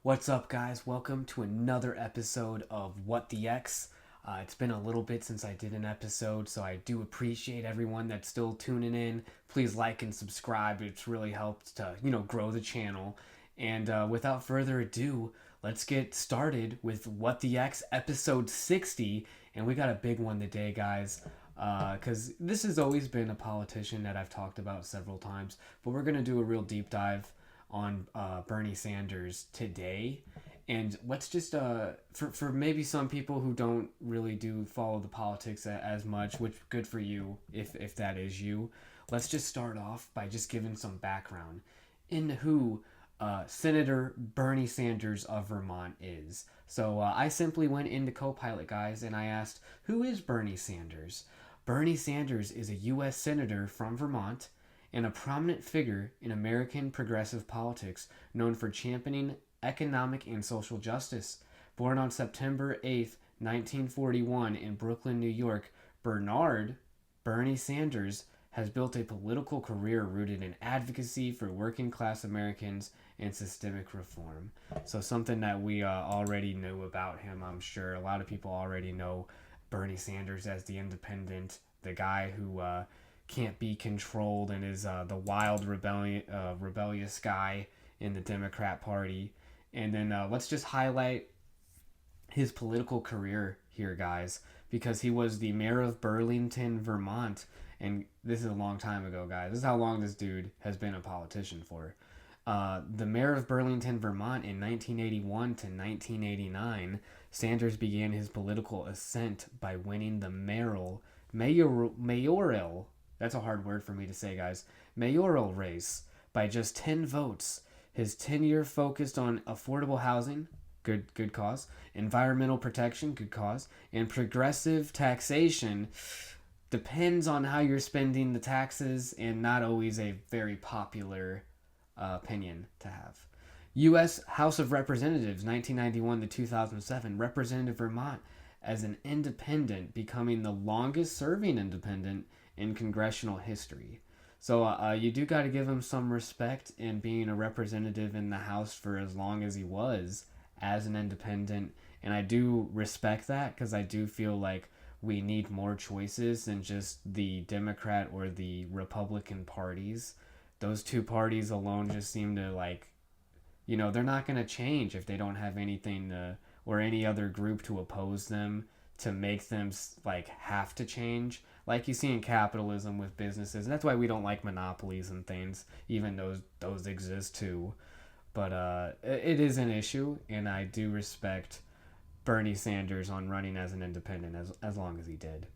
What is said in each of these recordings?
What's up, guys? Welcome to another episode of What the X. It's been a little bit since I did an episode, so I do appreciate everyone that's still tuning in. Please like and subscribe. It's really helped to, grow the channel. And without further ado, let's get started with What the X episode 60. And we got a big one today, guys. Because this has always been a politician that I've talked about several times, but we're going to do a real deep dive on Bernie Sanders today. And let's just for maybe some people who don't really do follow the politics as much, which good for you if that is you. Let's just start off by just giving some background in who Senator Bernie Sanders of Vermont is. So I simply went into Copilot, guys, and I asked, who is Bernie Sanders? Bernie Sanders is a U.S. Senator from Vermont and a prominent figure in American progressive politics, known for championing economic and social justice. Born on September 8th, 1941, in Brooklyn, New York, Bernie Sanders has built a political career rooted in advocacy for working class Americans and systemic reform. So, something that we already knew about him, I'm sure. A lot of people already know Bernie Sanders as the independent, the guy who can't be controlled and is the wild rebellious guy in the Democrat Party. And then let's just highlight his political career here, guys, because he was the mayor of Burlington, Vermont. And this is a long time ago, guys. This is how long this dude has been a politician for. The mayor of Burlington, Vermont in 1981 to 1989, Sanders began his political ascent by winning the mayoral that's a hard word for me to say, guys, mayoral race by just 10 votes. His tenure focused on affordable housing, good cause, environmental protection, good cause, and progressive taxation. Depends on how you're spending the taxes, and not always a very popular opinion to have. U.S. House of Representatives, 1991 to 2007, represented Vermont as an independent, becoming the longest serving independent in congressional history. So you do got to give him some respect in being a representative in the House for as long as he was as an independent. And I do respect that, because I do feel like we need more choices than just the Democrat or the Republican parties. Those two parties alone just seem to, they're not going to change if they don't have anything to, or any other group to oppose them to make them have to change, like you see in capitalism with businesses. And that's why we don't like monopolies and things, even though those exist too. But it is an issue, and I do respect Bernie Sanders on running as an independent as long as he did.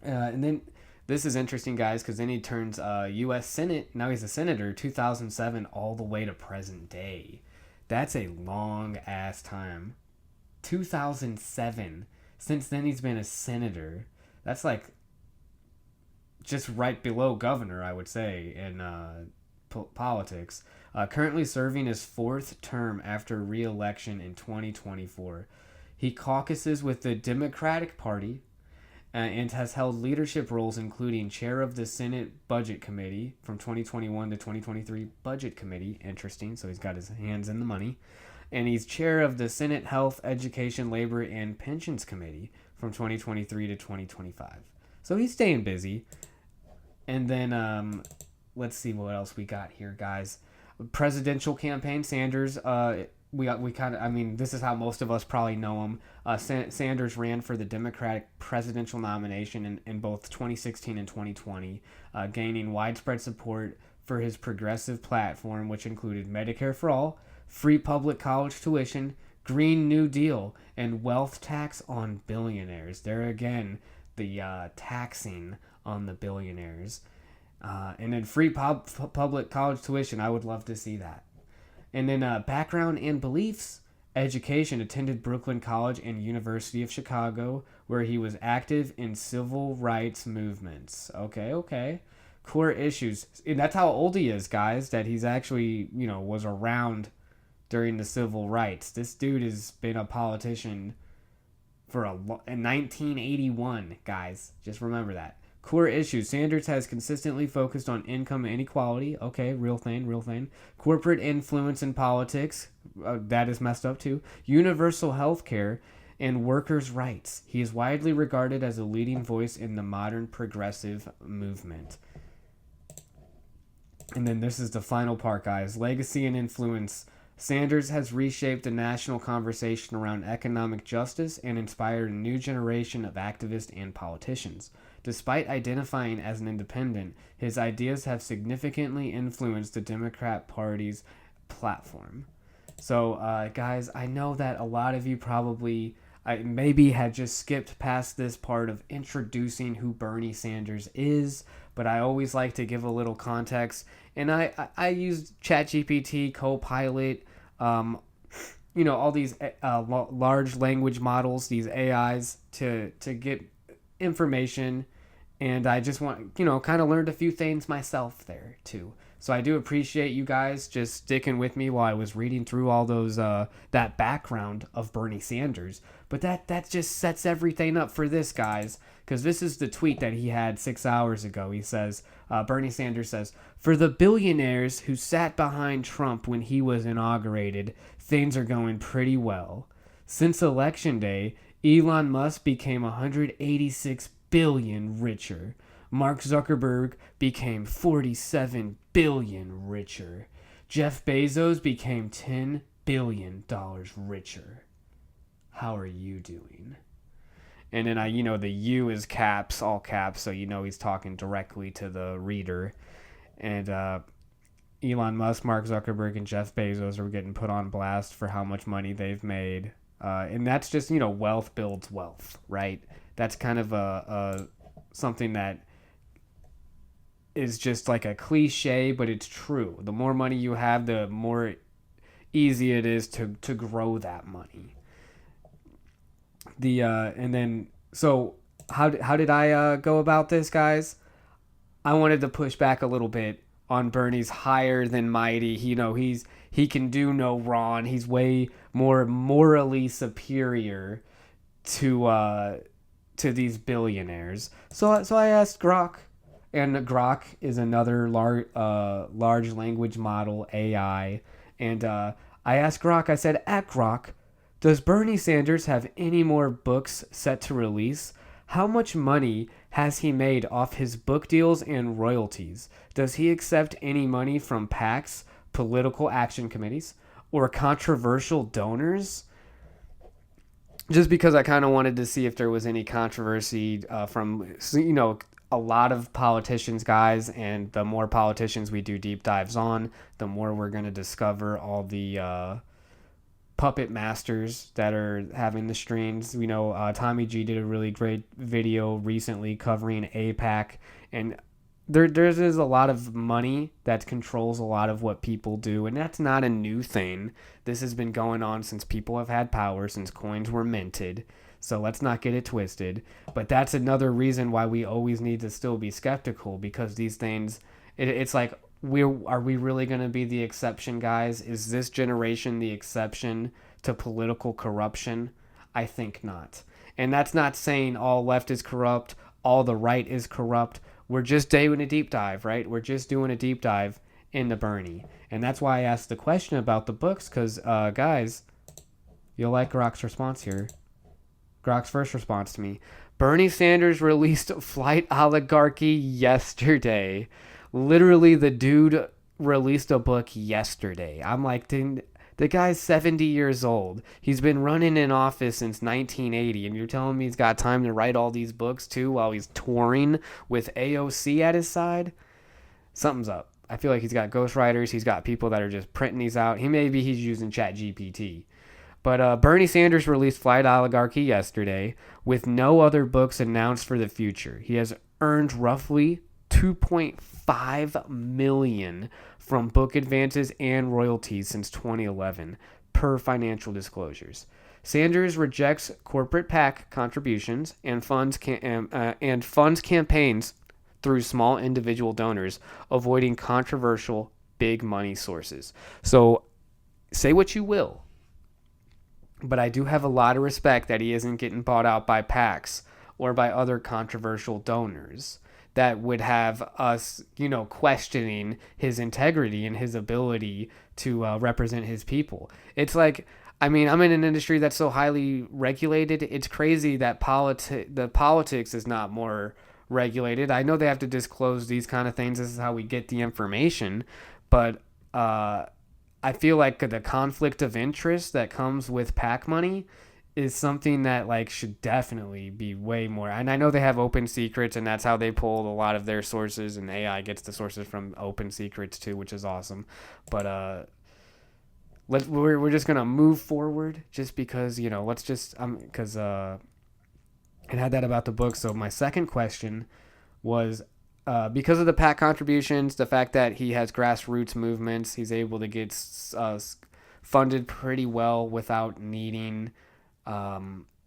And then this is interesting, guys, because then he turns U.S. Senate. Now he's a senator, 2007 all the way to present day. That's a long ass time. 2007. Since then, he's been a senator. That's just right below governor, I would say, in politics. Currently serving his fourth term after re-election in 2024. He caucuses with the Democratic Party and has held leadership roles, including chair of the Senate Budget Committee from 2021 to 2023 Budget Committee. Interesting. So he's got his hands in the money. And he's chair of the Senate Health, Education, Labor, and Pensions Committee from 2023 to 2025. So he's staying busy. And then let's see what else we got here, guys. Presidential campaign. Sanders. We kind of. I mean, this is how most of us probably know him. Sanders ran for the Democratic presidential nomination in both 2016 and 2020, gaining widespread support for his progressive platform, which included Medicare for all, free public college tuition, Green New Deal, and wealth tax on billionaires. There again, the taxing on the billionaires. And then free public college tuition. I would love to see that. And then background and beliefs. Education. Attended Brooklyn College and University of Chicago, where he was active in civil rights movements. Okay. Core issues. And that's how old he is, guys, that he's actually, was around during the civil rights. This dude has been a politician in 1981, guys. Just remember that. Core issues. Sanders has consistently focused on income inequality. Okay, real thing, real thing. Corporate influence in politics. That is messed up too. Universal health care and workers' rights. He is widely regarded as a leading voice in the modern progressive movement. And then this is the final part, guys. Legacy and influence. Sanders has reshaped the national conversation around economic justice and inspired a new generation of activists and politicians. Despite identifying as an independent, his ideas have significantly influenced the Democrat Party's platform. So, guys, I know that a lot of you probably maybe had just skipped past this part of introducing who Bernie Sanders is, but I always like to give a little context. And I used ChatGPT, Copilot, all these large language models, these AIs, to get information. And I just want, kind of learned a few things myself there too. So I do appreciate you guys just sticking with me while I was reading through all those that background of Bernie Sanders. But that just sets everything up for this, guys, because this is the tweet that he had 6 hours ago. He says, Bernie Sanders says, "For the billionaires who sat behind Trump when he was inaugurated, things are going pretty well. Since Election Day, Elon Musk became 186 billion richer. Mark Zuckerberg became 47 billion richer. Jeff Bezos became $10 billion richer. How are you doing?" And then the U is caps, all caps, so he's talking directly to the reader. And Elon Musk, Mark Zuckerberg, and Jeff Bezos are getting put on blast for how much money they've made. And that's just, wealth builds wealth, right? That's kind of a something that is just like a cliche, but it's true. The more money you have, the more easy it is to grow that money. So how did I go about this, guys? I wanted to push back a little bit on Bernie's higher than mighty. He can do no wrong. He's way more morally superior to these billionaires. So I asked Grok, and Grok is another large language model, AI. And I asked Grok, I said, at Grok, does Bernie Sanders have any more books set to release? How much money has he made off his book deals and royalties? Does he accept any money from PACs, political action committees, or controversial donors? Just because I kind of wanted to see if there was any controversy from, a lot of politicians, guys, and the more politicians we do deep dives on, the more we're going to discover all the puppet masters that are having the streams. Tommy G did a really great video recently covering AIPAC, and there's a lot of money that controls a lot of what people do, and that's not a new thing. This has been going on since people have had power, since coins were minted. So let's not get it twisted. But that's another reason why we always need to still be skeptical, because these things, it's like, are we really going to be the exception, guys? Is this generation the exception to political corruption? I think not. And that's not saying all left is corrupt, all the right is corrupt. We're just doing a deep dive, right? We're just doing a deep dive into Bernie. And that's why I asked the question about the books, because, guys, you'll like Grok's response here. Grok's first response to me: Bernie Sanders released Flight Oligarchy yesterday. Literally, the dude released a book yesterday. I'm like, the guy's 70 years old. He's been running in office since 1980, and you're telling me he's got time to write all these books too while he's touring with AOC at his side? Something's up. I feel like he's got ghostwriters. He's got people that are just printing these out. Maybe he's using ChatGPT. But Bernie Sanders released Flight Oligarchy yesterday with no other books announced for the future. He has earned roughly $2.5 million from book advances and royalties since 2011, per financial disclosures. Sanders rejects corporate PAC contributions and funds campaigns through small individual donors, avoiding controversial big money sources. So say what you will, but I do have a lot of respect that he isn't getting bought out by PACs or by other controversial donors. that would have us, questioning his integrity and his ability to represent his people. It's like, I mean, I'm in an industry that's so highly regulated. It's crazy that the politics is not more regulated. I know they have to disclose these kind of things. This is how we get the information, but I feel like the conflict of interest that comes with PAC money is something that like should definitely be way more. And I know they have open secrets, and that's how they pull a lot of their sources, and AI gets the sources from open secrets too, which is awesome. But we're just gonna move forward just because let's just because it had that about the book. So my second question was, because of the PAC contributions, the fact that he has grassroots movements, he's able to get funded pretty well without needing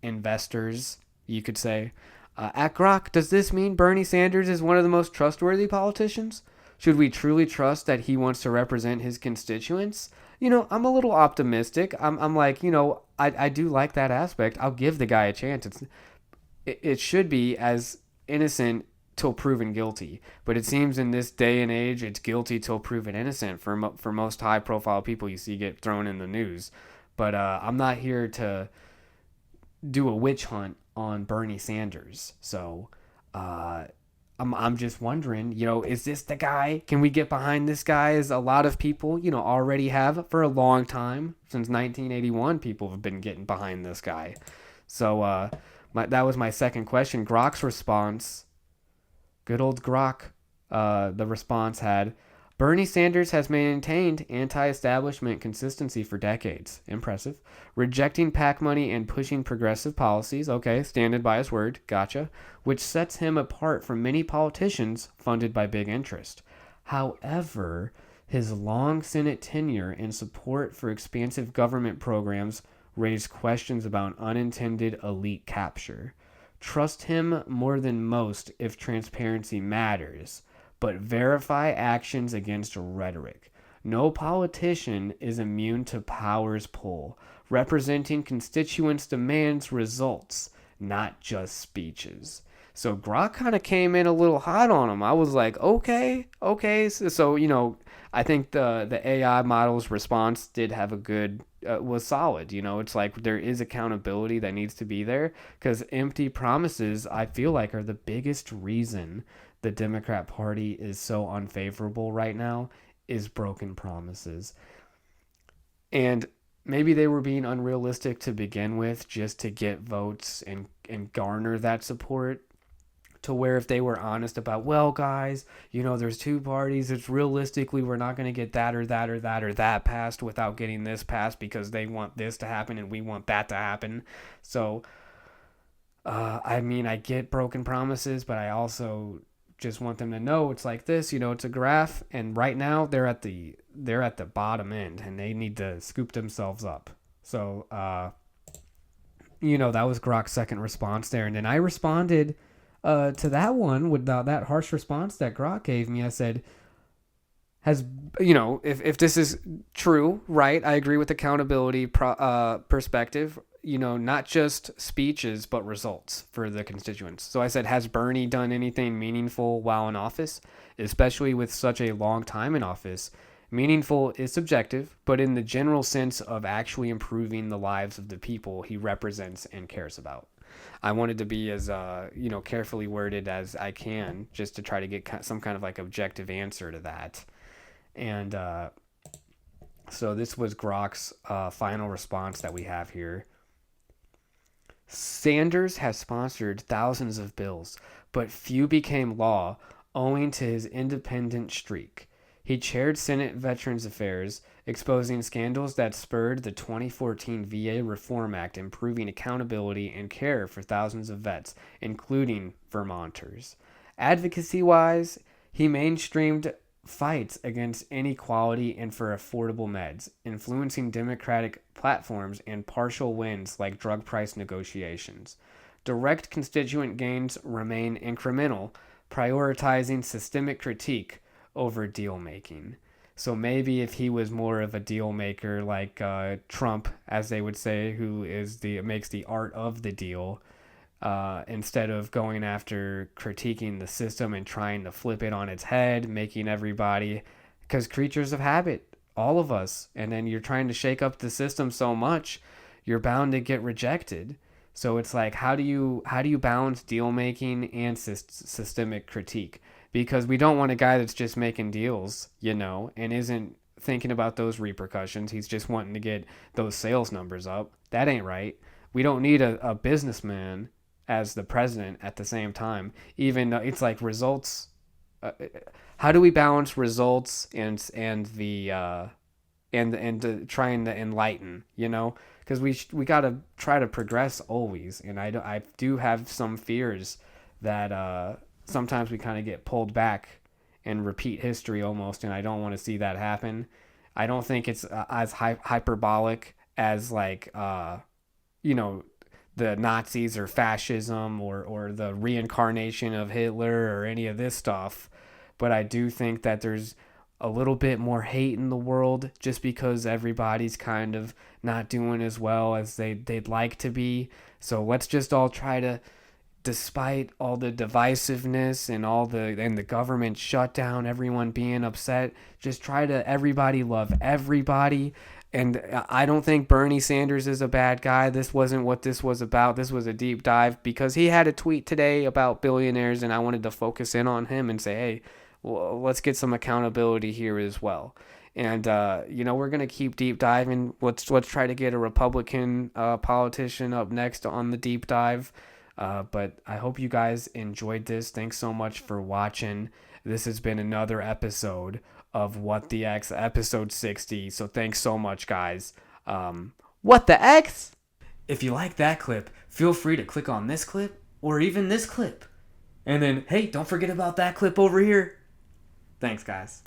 investors, you could say. At Grok, does this mean Bernie Sanders is one of the most trustworthy politicians? Should we truly trust that he wants to represent his constituents? I'm a little optimistic. I'm like, I do like that aspect. I'll give the guy a chance. It should be as innocent till proven guilty. But it seems in this day and age, it's guilty till proven innocent for most high profile people you see get thrown in the news. But I'm not here to do a witch hunt on Bernie Sanders. So I'm just wondering, is this the guy? Can we get behind this guy? As a lot of people, already have for a long time. Since 1981, people have been getting behind this guy. So that was my second question. Grok's response, good old Grok, the response had, Bernie Sanders has maintained anti-establishment consistency for decades. Impressive. Rejecting PAC money and pushing progressive policies. Okay, standing by his word. Gotcha. Which sets him apart from many politicians funded by big interest. However, his long Senate tenure and support for expansive government programs raised questions about unintended elite capture. Trust him more than most if transparency matters, but verify actions against rhetoric. No politician is immune to power's pull. Representing constituents demands results, not just speeches. So Grok kind of came in a little hot on him. I was like, okay. So I think the AI model's response did have a good, was solid. It's like there is accountability that needs to be there, because empty promises, I feel like, are the biggest reason the Democrat Party is so unfavorable right now, is broken promises. And maybe they were being unrealistic to begin with just to get votes and garner that support, to where if they were honest about, well, guys, there's two parties. It's realistically, we're not going to get that or that or that or that passed without getting this passed, because they want this to happen and we want that to happen. So, I get broken promises, but I also just want them to know it's like this. It's a graph, and right now they're at the bottom end, and they need to scoop themselves up. So, that was Grok's second response there, and then I responded to that one with that harsh response that Grok gave me. I said, if this is true, right? I agree with accountability perspective. Not just speeches, but results for the constituents. So I said, has Bernie done anything meaningful while in office, especially with such a long time in office? Meaningful is subjective, but in the general sense of actually improving the lives of the people he represents and cares about. I wanted to be as carefully worded as I can, just to try to get some kind of like objective answer to that. And so this was Grok's final response that we have here. Sanders has sponsored thousands of bills, but few became law owing to his independent streak. He chaired Senate Veterans Affairs, exposing scandals that spurred the 2014 VA Reform Act, improving accountability and care for thousands of vets, including Vermonters. Advocacy-wise, he mainstreamed fights against inequality and for affordable meds, influencing Democratic platforms and partial wins like drug price negotiations. Direct constituent gains remain incremental, prioritizing systemic critique over deal making. So maybe if he was more of a deal maker like Trump, as they would say, who makes the art of the deal, instead of going after critiquing the system and trying to flip it on its head, making everybody, because creatures of habit, all of us, and then you're trying to shake up the system so much, you're bound to get rejected. So it's like, how do you balance deal making and systemic critique? Because we don't want a guy that's just making deals, and isn't thinking about those repercussions. He's just wanting to get those sales numbers up. That ain't right. We don't need a businessman as the president at the same time. Even though it's like results. How do we balance results and the and trying to enlighten? Because we gotta try to progress always. And I do have some fears that sometimes we kind of get pulled back and repeat history almost, and I don't want to see that happen. I don't think it's as hyperbolic as like the Nazis or fascism or the reincarnation of Hitler or any of this stuff, but I do think that there's a little bit more hate in the world just because everybody's kind of not doing as well as they'd like to be. So let's just all try to, despite all the divisiveness and the government shutdown, everyone being upset, just try to everybody love everybody. And I don't think Bernie Sanders is a bad guy. This wasn't what this was about. This was a deep dive because he had a tweet today about billionaires, and I wanted to focus in on him and say, hey, well, let's get some accountability here as well. And we're gonna keep deep diving. Let's try to get a Republican politician up next on the deep dive. But I hope you guys enjoyed this. Thanks so much for watching. This has been another episode of What the X, episode 60. So thanks so much, guys. What the X? If you like that clip, feel free to click on this clip or even this clip. And then, hey, don't forget about that clip over here. Thanks, guys.